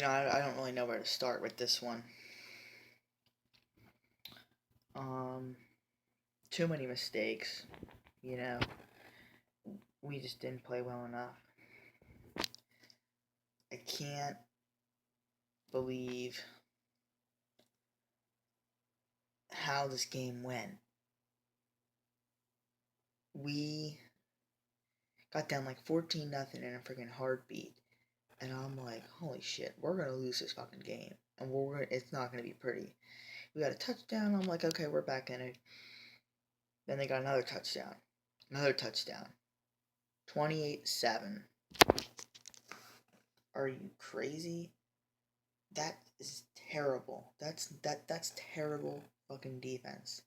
I don't really know where to start with this one. Um, Too many mistakes. You know, we just didn't play well enough. I can't believe how this game went. We got down like 14-0 in a freaking heartbeat, and I'm like, holy shit, we're gonna lose this fucking game, and it's not gonna be pretty. We got a touchdown. I'm like, okay, we're back in it. Then they got another touchdown. Another touchdown. 28-7. Are you crazy? That is terrible. That's terrible fucking defense.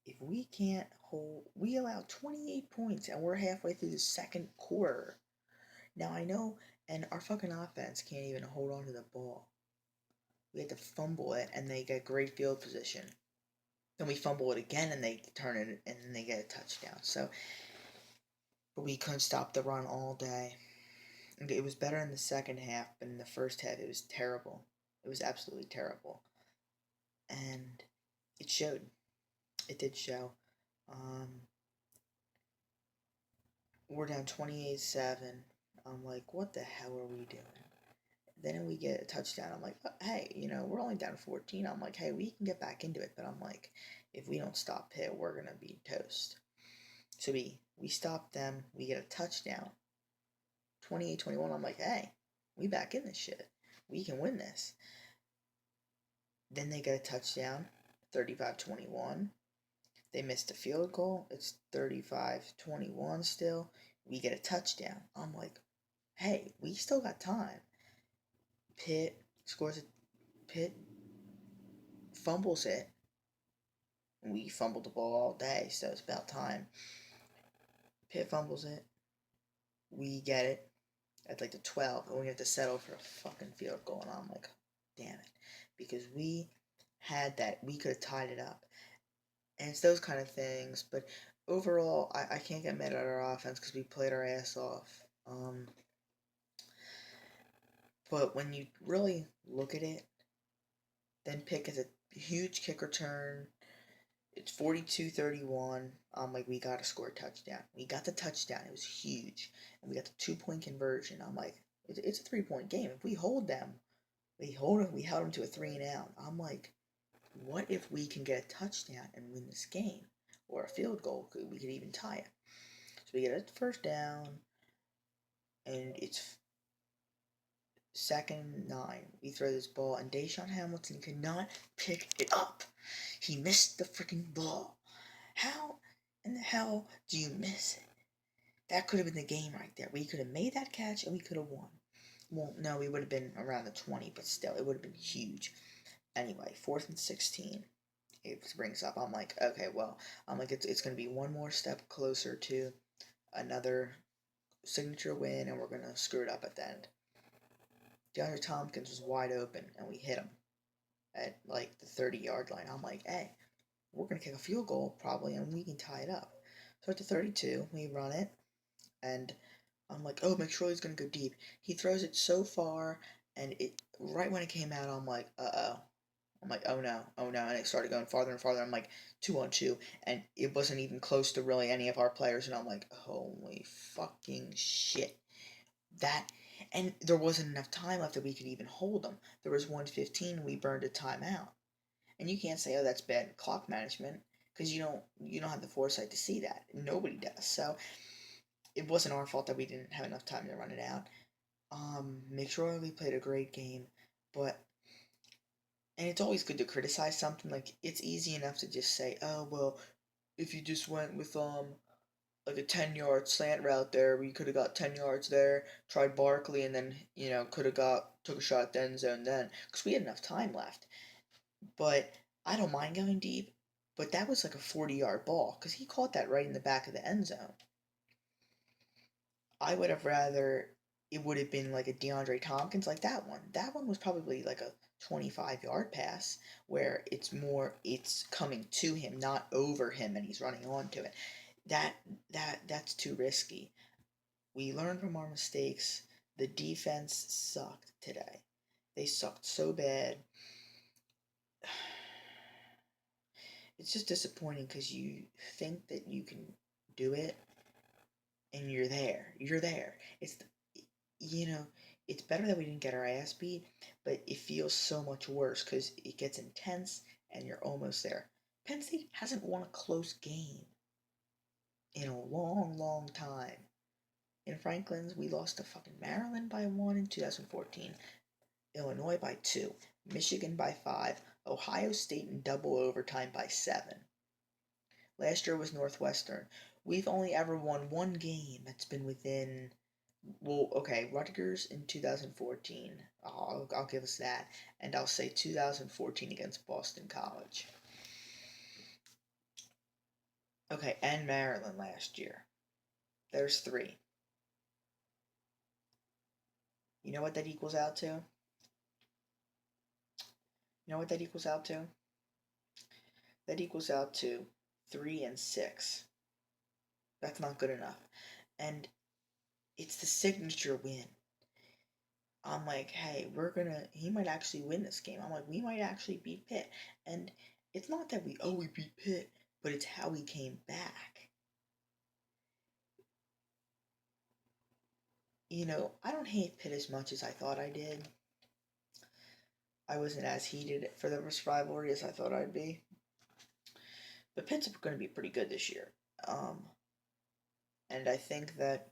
If we can't hold, we allow 28 points and we're halfway through the second quarter. Now I know, and our fucking offense can't even hold on to the ball. We had to fumble it and they get great field position. Then we fumble it again and they turn it and then they get a touchdown. But we couldn't stop the run all day. It was better in the second half, but in the first half it was terrible. It was absolutely terrible. And it showed. It did show. Um, we're down 28-7. I'm like, what the hell are we doing? Then we get a touchdown. I'm like, hey, we're only down 14. I'm like, hey, we can get back into it. But I'm like, if we don't stop Pitt, we're going to be toast. So we stop them. We get a touchdown. 28-21. I'm like, hey, we back in this shit. We can win this. Then they get a touchdown. 35-21. They missed a field goal. It's 35-21 still. We get a touchdown. I'm like, hey, we still got time. Pitt scores it. Pitt fumbles it. We fumbled the ball all day, so it's about time. Pitt fumbles it. We get it at like the 12, and we have to settle for a fucking field goal. And I'm like, damn it. Because we had that. We could have tied it up. And it's those kind of things. But overall, I can't get mad at our offense because we played our ass off. But when you really look at it, then Pitt gets a huge kick return. It's 42-31. I'm like, we got to score a touchdown. We got the touchdown. It was huge. And we got the 2-point conversion. I'm like, it's a 3-point game. If we hold them, we held them to a 3 and out. I'm like, what if we can get a touchdown and win this game? Or a field goal, we could even tie it. So we get a first down, and it's 2nd and 9. We throw this ball, and Deshaun Hamilton could not pick it up. He missed the freaking ball. How in the hell do you miss it? That could have been the game right there. We could have made that catch, and we could have won. Well, no, we would have been around the 20, but still, it would have been huge. Anyway, 4th and 16. It brings up. I'm like, okay, well, it's going to be one more step closer to another signature win, and we're going to screw it up at the end. DeAndre Tompkins was wide open, and we hit him at like the 30-yard line. I'm like, hey, we're going to kick a field goal probably, and we can tie it up. So at the 32, we run it, and I'm like, oh, McSorley's going to go deep. He throws it so far, and right when it came out, I'm like, uh-oh. I'm like, oh no, and it started going farther and farther. I'm like, 2-on-2, and it wasn't even close to really any of our players, and I'm like, holy fucking shit. And there wasn't enough time left that we could even hold them. There was 1:15, and we burned a timeout. And you can't say, oh, that's bad clock management, because you don't have the foresight to see that. Nobody does. So it wasn't our fault that we didn't have enough time to run it out. McSorley played a great game, but and it's always good to criticize something. Like, it's easy enough to just say, oh, well, if you just went with like a 10-yard slant route there, we could have got 10 yards there, tried Barkley, and then could have took a shot at the end zone then, because we had enough time left. But I don't mind going deep, but that was like a 40-yard ball, because he caught that right in the back of the end zone. I would have rather it would have been like a DeAndre Tompkins, like that one. That one was probably like a 25-yard pass where it's coming to him, not over him, and he's running onto it. That's too risky. We learned from our mistakes. The defense sucked today. They sucked so bad. It's just disappointing because you think that you can do it, and you're there. You're there. You know, it's better that we didn't get our ass beat, but it feels so much worse because it gets intense and you're almost there. Penn State hasn't won a close game in a long, long time. In Franklin's, we lost to fucking Maryland by 1 in 2014, Illinois by 2, Michigan by 5, Ohio State in double overtime by 7. Last year was Northwestern. We've only ever won one game that's been within. Well, okay, Rutgers in 2014. I'll give us that. And I'll say 2014 against Boston College. Okay, and Maryland last year. There's 3. You know what that equals out to? You know what that equals out to? That equals out to 3 and 6. That's not good enough. And it's the signature win. I'm like, hey, he might actually win this game. I'm like, we might actually beat Pitt. And it's not that we beat Pitt, but it's how we came back. I don't hate Pitt as much as I thought I did. I wasn't as heated for the rivalry as I thought I'd be. But Pitt's going to be pretty good this year. And I think that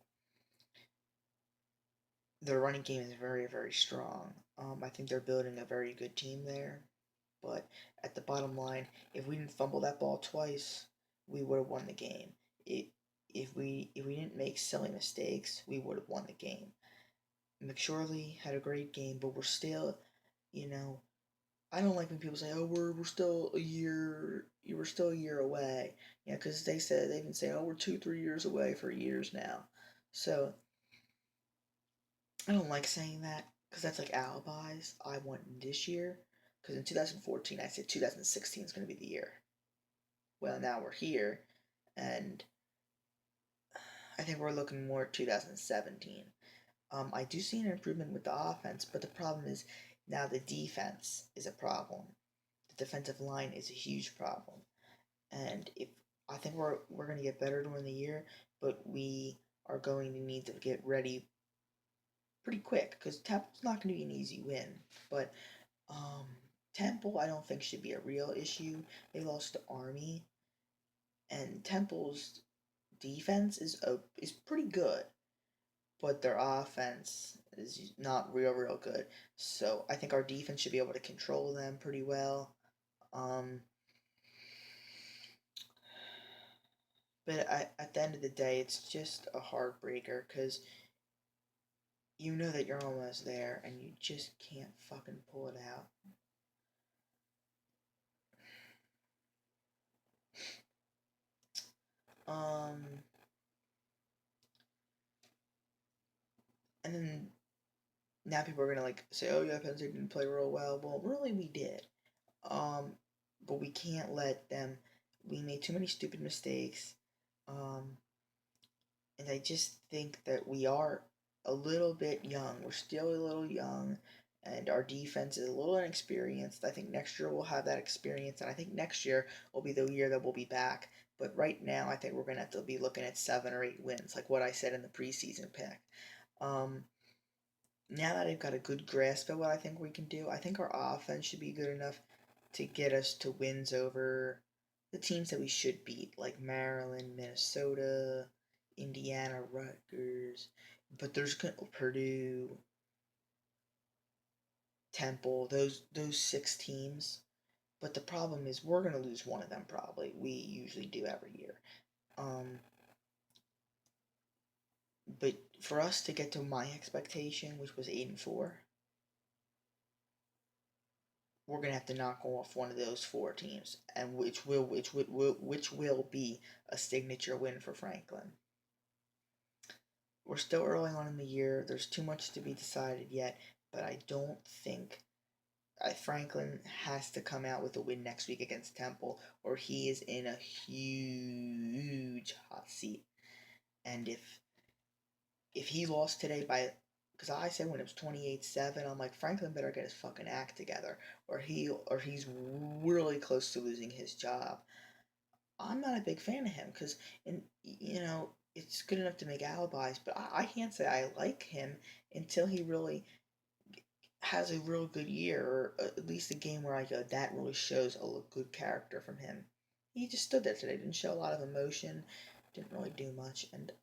their running game is very, very strong. I think they're building a very good team there. But at the bottom line, if we didn't fumble that ball twice, we would have won the game. If we didn't make silly mistakes, we would have won the game. McSorley had a great game, but we're still, I don't like when people say, "Oh, we're still a year, you were still a year away." Yeah, because they've been saying, "Oh, we're 2-3 years away for years now." So I don't like saying that because that's like alibis. I want this year because in 2014 I said 2016 is going to be the year. Well, now we're here, and I think we're looking more at 2017. I do see an improvement with the offense, but the problem is now the defense is a problem. The defensive line is a huge problem, and if I think we're going to get better during the year, but we are going to need to get ready pretty quick because Temple's not going to be an easy win. But Temple, I don't think should be a real issue. They lost to Army, and Temple's defense is pretty good, but their offense is not real good. So I think our defense should be able to control them pretty well. But at the end of the day, it's just a heartbreaker because you know that you're almost there and you just can't fucking pull it out. And then now people are gonna say, "Oh yeah, Penn State didn't play real well." Well, really we did. But we can't let them. We made too many stupid mistakes. And I just think that we are a little bit young. We're still a little young, and our defense is a little inexperienced. I think next year we'll have that experience, and I think next year will be the year that we'll be back. But right now, I think we're gonna have to be looking at 7 or 8 wins, like what I said in the preseason pick. Now that I've got a good grasp of what I think we can do, I think our offense should be good enough to get us to wins over the teams that we should beat, like Maryland, Minnesota, Indiana, Rutgers. But there's Purdue, Temple, those 6 teams. But the problem is we're gonna lose one of them probably. We usually do every year. But for us to get to my expectation, which was 8-4, we're gonna have to knock off one of those 4 teams, and which will be a signature win for Franklin. We're still early on in the year. There's too much to be decided yet, but I don't think Franklin has to come out with a win next week against Temple, or he is in a huge hot seat. And if he lost today by Because I said when it was 28-7, I'm like, Franklin better get his fucking act together, or he's really close to losing his job. I'm not a big fan of him because, it's good enough to make alibis, but I can't say I like him until he really has a real good year, or at least a game where I go, that really shows a good character from him. He just stood there today, didn't show a lot of emotion, didn't really do much, and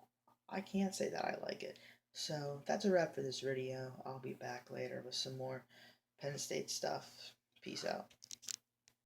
I can't say that I like it. So that's a wrap for this video. I'll be back later with some more Penn State stuff. Peace out.